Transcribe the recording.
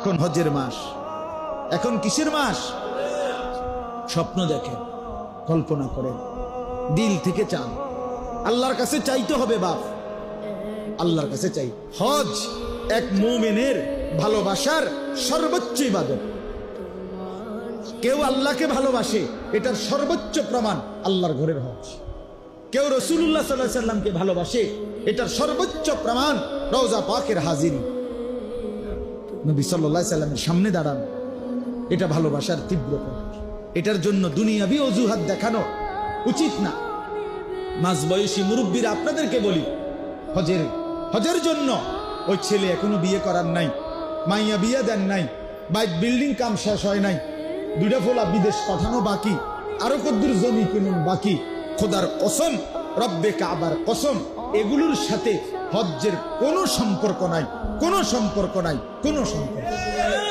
এখন হজের মাস, এখন কিসের মাস? স্বপ্ন দেখেন, কল্পনা করেন, দিল থেকে চান, আল্লাহর কাছে চাইতে হবে। বাপ আল্লাহর কাছে চাই। হজ এক মুমিনের ভালোবাসার সর্বোচ্চ ইবাদত। কেউ আল্লাহকে ভালোবাসে, এটার সর্বোচ্চ প্রমাণ আল্লাহর ঘরের হজ। কেউ রাসূলুল্লাহ সাল্লাল্লাহু আলাইহি সাল্লামকে ভালোবাসে, এটার সর্বোচ্চ প্রমাণ রওজা পাকের হাজিরি। নবী সাল্লাল্লাহু আলাইহি সাল্লামের সামনে দাঁড়ানো, এটা ভালোবাসার তীব্র প্রকাশ। এটার জন্য দুনিয়াবি অজুহাত দেখানো উচিত না। মাঝবয়সী মুরব্বীরা আপনাদেরকে বলি, হজের জন্য ওই ছেলে এখনো বিয়ে করার নাই, মাইয়া বিয়ে দেন নাই, বাইক বিল্ডিং কাম শেষ হয় নাই, দুইটা ফোলা বিদেশ পাঠানো বাকি, আরো কদ্দুর জমি কিনুন বাকি। খোদার কসম, রব্বে কাবার কসম, এগুলোর সাথে হজ্জের কোনো সম্পর্ক নাই, কোনো সম্পর্ক নাই, কোনো সম্পর্ক নাই।